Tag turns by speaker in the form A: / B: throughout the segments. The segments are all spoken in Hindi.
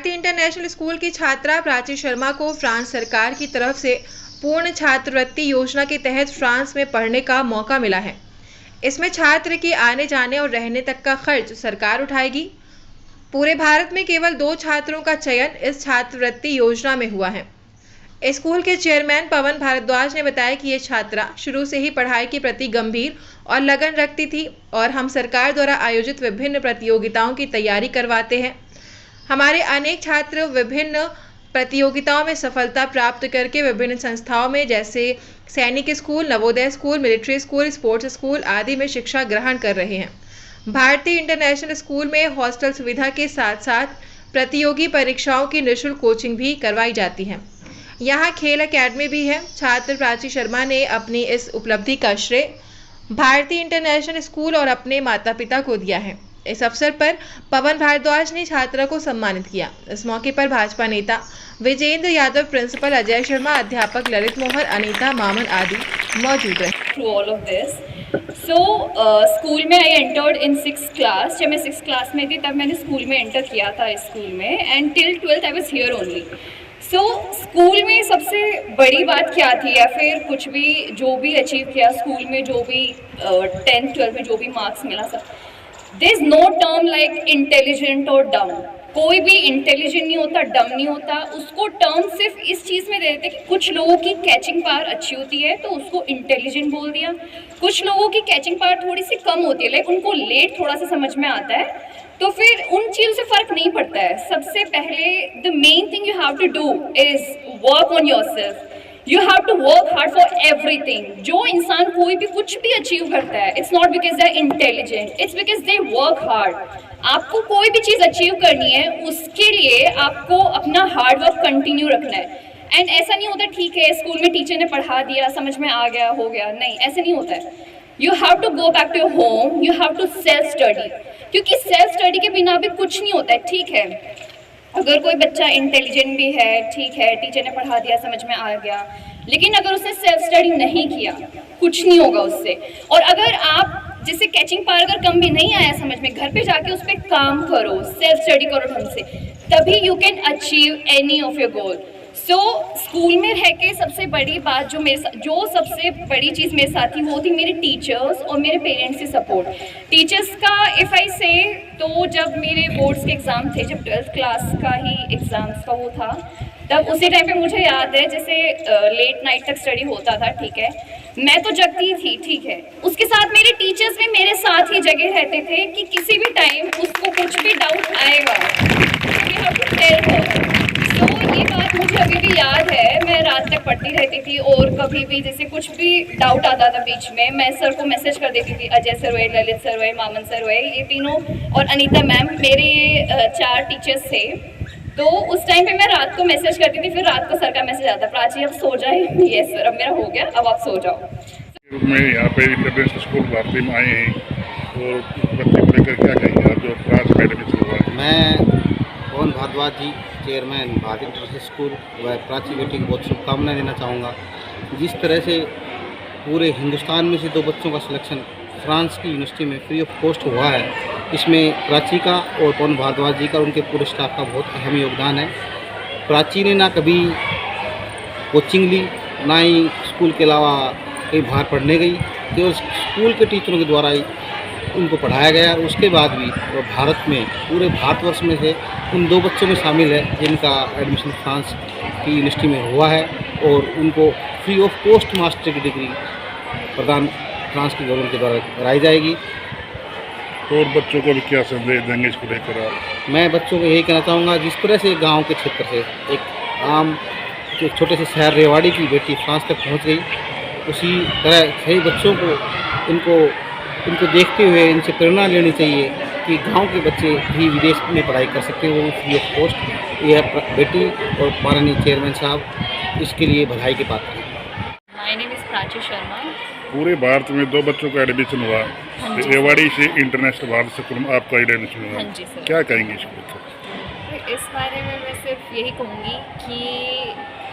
A: भारतीय इंटरनेशनल स्कूल की छात्रा प्राची शर्मा को फ्रांस सरकार की तरफ से पूर्ण छात्रवृत्ति योजना के तहत फ्रांस में पढ़ने का मौका मिला है। इसमें छात्र के आने जाने और रहने तक का खर्च सरकार उठाएगी। पूरे भारत में केवल 2 छात्रों का चयन इस छात्रवृत्ति योजना में हुआ है। स्कूल के चेयरमैन पवन भारद्वाज ने बताया कि ये छात्रा शुरू से ही पढ़ाई के प्रति गंभीर और लगन रखती थी और हम सरकार द्वारा आयोजित विभिन्न प्रतियोगिताओं की तैयारी करवाते हैं। हमारे अनेक छात्र विभिन्न प्रतियोगिताओं में सफलता प्राप्त करके विभिन्न संस्थाओं में जैसे सैनिक school, Navodaya school, military school, sports school आदि में शिक्षा ग्रहण कर रहे हैं। भारतीय इंटरनेशनल स्कूल में हॉस्टल सुविधा के साथ साथ प्रतियोगी परीक्षाओं की निःशुल्क कोचिंग भी करवाई जाती है। यहाँ खेल एकेडमी भी है। छात्र प्राची शर्मा ने अपनी इस उपलब्धि का श्रेय भारतीय इंटरनेशनल स्कूल और अपने माता पिता को दिया है। इस अवसर पर पवन भारद्वाज ने छात्रा को सम्मानित किया। इस मौके पर भाजपा नेता विजेंद्र यादव, प्रिंसिपल अजय शर्मा, अध्यापक ललित मोहन, अनीता मामन आदि मौजूद रहे।
B: Through all of this, so school में I entered in 6th class. जब मैं 6th क्लास में थी तब मैंने स्कूल में एंटर किया था इस स्कूल में, and till 12th I was here only. So school में सबसे बड़ी बात क्या थी, या फिर कुछ भी जो भी अचीव किया स्कूल में, जो भी 10th 12th में जो भी मार्क्स मिला सब, there is no term like intelligent और डम। कोई भी इंटेलिजेंट नहीं होता, डम नहीं होता। उसको टर्म सिर्फ इस चीज़ में दे देते कि कुछ लोगों की कैचिंग पावर अच्छी होती है तो उसको इंटेलिजेंट बोल दिया, कुछ लोगों की कैचिंग पावर थोड़ी सी कम होती है, लाइक उनको लेट थोड़ा सा समझ में आता है, तो फिर उन चीज़ों से फ़र्क नहीं पड़ता है। सबसे पहले the main thing you have to do is work on yourself. You have to work hard for everything. जो इंसान कोई भी कुछ भी अचीव करता है, it's not because they are intelligent, it's because they work hard. आपको कोई भी चीज़ अचीव करनी है, उसके लिए आपको अपना हार्ड वर्क कंटिन्यू रखना है। एंड ऐसा नहीं होता ठीक है स्कूल में टीचर ने पढ़ा दिया, समझ में आ गया, हो गया, नहीं, ऐसे नहीं होता है। You have to go back to your home, you have to self study, क्योंकि सेल्फ स्टडी के बिना भी कुछ नहीं होता है। ठीक है, अगर कोई बच्चा इंटेलिजेंट भी है, ठीक है, टीचर ने पढ़ा दिया, समझ में आ गया, लेकिन अगर उसने सेल्फ स्टडी नहीं किया, कुछ नहीं होगा उससे। और अगर आप जैसे कैचिंग पावर अगर कम भी नहीं आया समझ में, घर पे जाके उस पर काम करो, सेल्फ स्टडी करो ढंग से, तभी you can achieve any of your goal. So school में रह के सबसे बड़ी बात जो सबसे बड़ी चीज़ मेरे साथ थी वो थी मेरे टीचर्स और मेरे पेरेंट्स की सपोर्ट। टीचर्स का इफ़ आई से, तो जब मेरे बोर्ड्स के एग्ज़ाम थे, जब 12th क्लास का ही एग्ज़ाम्स का वो था, तब उसी टाइम पे मुझे याद है जैसे लेट नाइट तक स्टडी होता था, ठीक है, मैं तो जगती थी, ठीक है, उसके साथ मेरे टीचर्स भी मेरे साथ ही जगे रहते थे कि किसी भी टाइम उसको कुछ भी डाउट आएगा, we have to tell her. तो ये बात मुझे अभी भी याद है, मैं रात तक पढ़ती रहती थी और कभी भी जैसे कुछ भी डाउट आता था बीच में, मैं सर को मैसेज कर देती थी। अजय सर हुए, ललित सर हुए, मामन सर हुए, ये तीनों, और अनीता मैम, मेरे 4 टीचर्स थे। तो उस टाइम पे मैं रात को मैसेज करती थी, फिर रात को सर का मैसेज आता, प्राची अब सो जाए। यस सर, अब मेरा हो गया, अब आप सो जाओ।
C: मैं यहाँ पे इंटरनेशनल स्कूल भारती में आए हैं और बच्चे को लेकर क्या कहेंगे आप जो फ्रांस में एडमिशन हुआ है?
D: मैं पवन भारद्वाज जी, चेयरमैन भारतीय इंटरनेशनल स्कूल, व प्राची बेटी को बहुत शुभकामनाएं देना चाहूँगा। जिस तरह से पूरे हिंदुस्तान में से 2 बच्चों का सिलेक्शन फ्रांस की यूनिवर्सिटी में फ्री ऑफ कॉस्ट हुआ है, इसमें प्राची का और पवन भारद्वाज जी का और उनके पूरे स्टाफ का बहुत अहम योगदान है। प्राची ने ना कभी कोचिंग ली, ना ही स्कूल के अलावा कहीं बाहर पढ़ने गई, केवल स्कूल के टीचरों के द्वारा ही उनको पढ़ाया गया। उसके बाद भी वो भारत में, पूरे भारतवर्ष में से उन 2 बच्चों में शामिल है जिनका एडमिशन फ्रांस की यूनिवर्सिटी में हुआ है, और उनको फ्री ऑफ कॉस्ट मास्टर की डिग्री प्रदान फ्रांस की गवर्नमेंट के द्वारा कराई जाएगी।
C: तो और बच्चों को भी क्या संदेश देंगे इसको लेकर आप?
D: मैं बच्चों को यही कहना चाहूँगा, जिस तरह से गांव के क्षेत्र से एक आम एक छोटे से शहर रेवाड़ी की बेटी फ्रांस तक पहुँच गई, उसी तरह सही बच्चों को इनको देखते हुए इनसे प्रेरणा लेनी चाहिए कि गांव के बच्चे भी विदेश में पढ़ाई कर सकते हैं, वो फ्री ऑफ कॉस्ट। यह बेटी और माननीय चेयरमैन साहब इसके लिए बधाई के पात्र हैं।
B: My name is Prachi Sharma.
C: पूरे भारत में 2 बच्चों का एडमिशन हुआ, रेवाड़ी से इंटरनेशनल भारत स्कूल में आपका एडमिशन हुआ।
B: हाँ जी सर।
C: क्या कहेंगे इसको?
B: इस बारे में मैं सिर्फ यही कहूँगी कि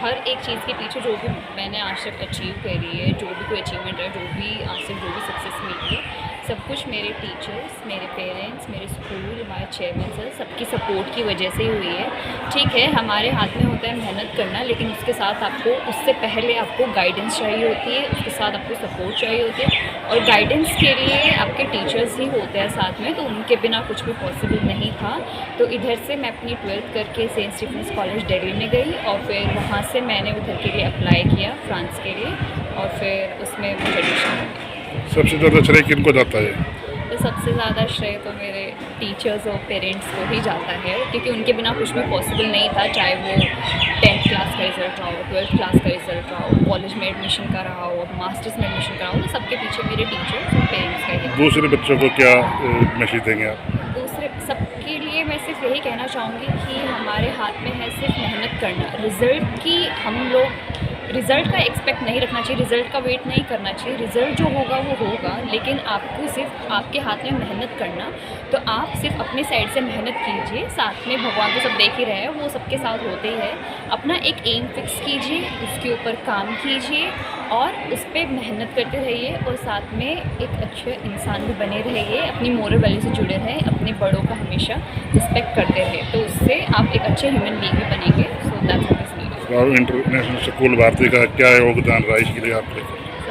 B: हर एक चीज़ के पीछे जो भी मैंने आज तक अचीव करी है, जो भी कोई अचीवमेंट है, जो भी आज तक जो भी सक्सेस मिली है, सब कुछ मेरे टीचर्स, मेरे पेरेंट्स, मेरे स्कूल, हमारे चेयरमैन सर, सबकी सपोर्ट की वजह से ही हुई है। ठीक है, हमारे हाथ में होता है मेहनत करना, लेकिन उसके साथ आपको, उससे पहले आपको गाइडेंस चाहिए होती है, उसके साथ आपको सपोर्ट चाहिए होती है, और गाइडेंस के लिए आपके टीचर्स ही होते हैं साथ में, तो उनके बिना कुछ भी पॉसिबल नहीं था। तो इधर से मैं अपनी 12th करके सेंट स्टीफेंस कॉलेज दिल्ली में गई, और फिर वहाँ से मैंने उधर के लिए अप्लाई किया फ्रांस के लिए, और फिर उसमें मुझे एडमिशन हो गया।
C: सबसे ज़्यादा श्रेय किनको जाता है?
B: तो सबसे ज़्यादा श्रेय तो मेरे टीचर्स और पेरेंट्स को ही जाता है, क्योंकि उनके बिना कुछ भी पॉसिबल नहीं था, चाहे वो 10th क्लास का रिज़ल्ट रहा हो, 12th क्लास का रिज़ल्ट रहा हो, कॉलेज में एडमिशन का रहा हो, मास्टर्स में एडमिशन का रहा हो, तो सबके पीछे मेरे टीचर्स और पेरेंट्स का ही।
C: दूसरे बच्चों को क्या मैसेज देंगे आप?
B: दूसरे सबके लिए मैं सिर्फ यही कहना चाहूँगी कि हमारे हाथ में है सिर्फ मेहनत करना। रिज़ल्ट की हम लोग रिज़ल्ट का एक्सपेक्ट नहीं रखना चाहिए, रिज़ल्ट का वेट नहीं करना चाहिए। रिज़ल्ट जो होगा वो होगा, लेकिन आपको सिर्फ आपके हाथ में मेहनत करना। तो आप सिर्फ अपने साइड से मेहनत कीजिए, साथ में भगवान तो सब देख ही रहे हैं, वो सबके साथ होते ही है। अपना एक एम फिक्स कीजिए, उसके ऊपर काम कीजिए और उस पर मेहनत करते रहिए, और साथ में एक अच्छे इंसान भी बने रहिए, अपनी मोरल वैल्यू से जुड़े रहें, अपने बड़ों का हमेशा रिस्पेक्ट करते रहें, तो उससे आप एक अच्छे ह्यूमन बीइंग भी बनेंगे। सो दैट्स
C: और इंटरनेशनल स्कूल भारती का क्या योगदान रहा इसके लिए आपके?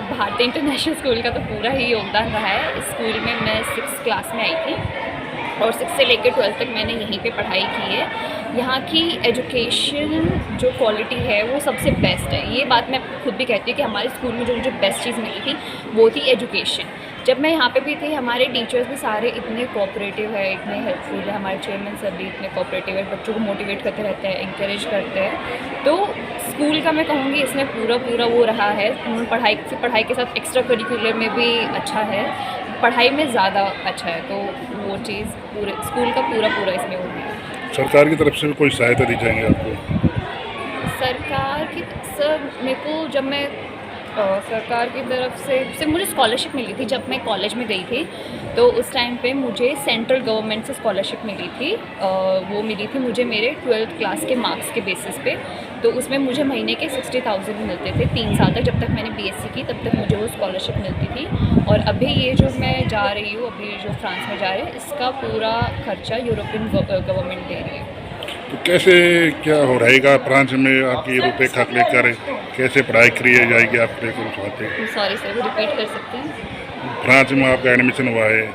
B: भारतीय इंटरनेशनल स्कूल का तो पूरा ही योगदान रहा है। इस स्कूल में मैं 6th क्लास में आई थी, और 6 से लेकर 12th तक मैंने यहीं पे पढ़ाई की है। यहाँ की एजुकेशन जो क्वालिटी है वो सबसे बेस्ट है। ये बात मैं खुद भी कहती हूँ कि हमारे स्कूल में जो मुझे बेस्ट चीज़ मिली थी वो थी एजुकेशन। जब मैं यहाँ पे भी थी, हमारे टीचर्स भी सारे इतने कोऑपरेटिव है, इतने हेल्पफुल है, हमारे चेयरमैन सर भी इतने कोऑपरेटिव है, बच्चों को मोटिवेट करते रहते हैं, इंकरेज करते हैं। तो स्कूल का मैं कहूँगी इसमें पूरा वो रहा है। पढ़ाई के साथ एक्स्ट्रा करिकुलर में भी अच्छा है, पढ़ाई में ज़्यादा अच्छा है, तो वो चीज़ पूरे स्कूल का पूरा इसमें होती है।
C: सरकार की तरफ से भी कोई सहायता दी जाएंगे आपको?
B: सरकार की सर मेरे को जब मैं सरकार की तरफ से सिर्फ मुझे स्कॉलरशिप मिली थी जब मैं कॉलेज में गई थी, तो उस टाइम पे मुझे सेंट्रल गवर्नमेंट से स्कॉलरशिप मिली थी। वो मिली थी मुझे मेरे 12th क्लास के मार्क्स के बेसिस पे, तो उसमें मुझे महीने के 60,000 मिलते थे 3 साल तक। जब तक मैंने बीएससी की तब तक मुझे वो स्कॉलरशिप मिलती थी। और अभी ये जो मैं जा रही हूँ, अभी जो फ्रांस में जा रही है, इसका पूरा खर्चा यूरोपियन गवर्नमेंट दे रही है।
C: तो कैसे क्या हो रहेगा फ्रांस में आपकी रूपरेखा लेकर, कैसे पढ़ाई करी जाएगी आप लेकर चाहते हैं?
B: सॉरी सर, वो रिपीट कर सकते हैं?
C: फ्रांस में आपका एडमिशन हुआ है,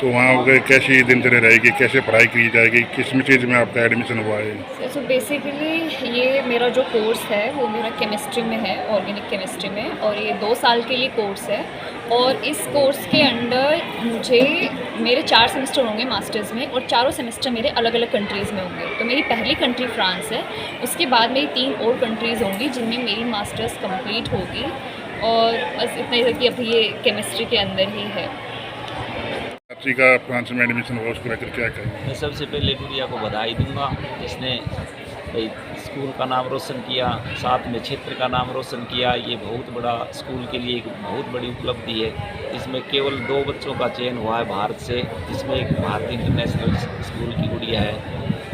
C: तो वहाँ कैसी दिनचर्या रहेगी, कैसे पढ़ाई की जाएगी, किस चीज़ में आपका एडमिशन हुआ है?
B: सो बेसिकली ये मेरा जो कोर्स है वो मेरा केमिस्ट्री में है, ऑर्गेनिक केमिस्ट्री में, और ये 2 साल के लिए कोर्स है। और इस कोर्स के अंडर मुझे मेरे 4 सेमेस्टर होंगे मास्टर्स में, और चारों सेमेस्टर मेरे अलग अलग कंट्रीज़ में होंगे। तो मेरी पहली कंट्री फ्रांस है, उसके बाद मेरी 3 और कंट्रीज़ होंगी जिनमें मेरी मास्टर्स कंप्लीट होगी। और बस इतना ही कि अभी ये केमिस्ट्री के अंदर ही है।
C: बच्ची का फ्रांस में एडमिशन हुआ, उसको लेकर क्या कहें?
E: मैं सबसे पहले गुड़िया को बधाई दूंगा, जिसने भाई स्कूल का नाम रोशन किया, साथ में क्षेत्र का नाम रोशन किया। ये बहुत बड़ा स्कूल के लिए एक बहुत बड़ी उपलब्धि है। इसमें केवल 2 बच्चों का चयन हुआ है भारत से, जिसमें एक भारतीय इंटरनेशनल स्कूल की गुड़िया है।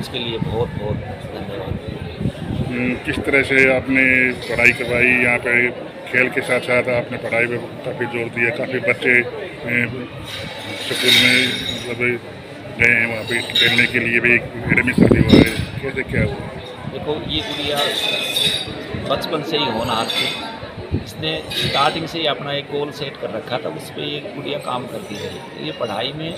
E: उसके लिए बहुत बहुत धन्यवाद।
C: किस तरह से आपने पढ़ाई करवाई? यहाँ पे खेल के साथ साथ आपने पढ़ाई पर काफ़ी जोर दिया, काफ़ी बच्चे स्कूल में मतलब गए हैं, वहाँ पे खेलने के लिए भी एडमिशन भी हुआ है, कैसे क्या हुआ?
E: देखो, ये गुड़िया बचपन से ही होनहार थी। इसने स्टार्टिंग से ही अपना एक गोल सेट कर रखा था, उस पर ये गुड़िया काम करती रही। ये पढ़ाई में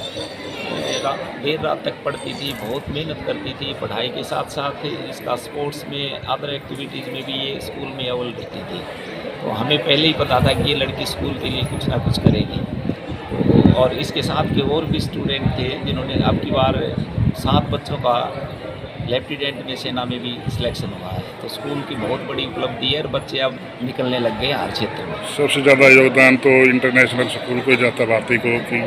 E: देर रात तक पढ़ती थी, बहुत मेहनत करती थी। पढ़ाई के साथ साथ इसका स्पोर्ट्स में, अदर एक्टिविटीज़ में भी ये स्कूल में अव्वल रहती थी। तो हमें पहले ही पता था कि ये लड़की स्कूल के लिए कुछ ना कुछ करेगी। और इसके साथ के और भी स्टूडेंट थे जिन्होंने अब की बार 7 बच्चों का लेफ्टिनेंट में सेना में भी सिलेक्शन हुआ है। तो स्कूल की बहुत बड़ी उपलब्धि है, और बच्चे अब निकलने लग गए हर क्षेत्र में।
C: सबसे ज़्यादा योगदान तो इंटरनेशनल स्कूल को जाता भारती को, कि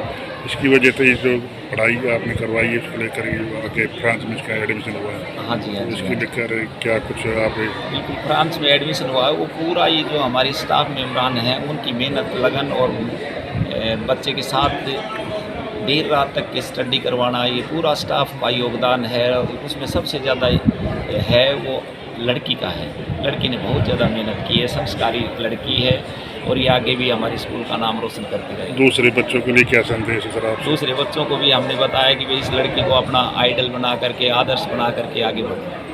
C: इसकी वजह से जो पढ़ाई आपने करवाई है उसको लेकर आगे फ्रांस में इसका एडमिशन हुआ है।
E: हाँ जी, हाँ जी।
C: इसको लेकर क्या कुछ आप?
E: बिल्कुल, फ्रांस में एडमिशन हुआ है, वो पूरा ये जो हमारी स्टाफ मेम्बरान हैं उनकी मेहनत, लगन और बच्चे के साथ देर रात तक की स्टडी करवाना, ये पूरा स्टाफ का योगदान है। उसमें सबसे ज़्यादा है वो लड़की का है। लड़की ने बहुत ज़्यादा मेहनत की है, संस्कारी लड़की है, और ये आगे भी हमारे स्कूल का नाम रोशन करती रहे।
C: दूसरे बच्चों के लिए क्या संदेश है सर आप?
E: दूसरे बच्चों को भी हमने बताया कि भाई इस लड़की को अपना आइडल बना करके, आदर्श बना करके आगे बढ़ो।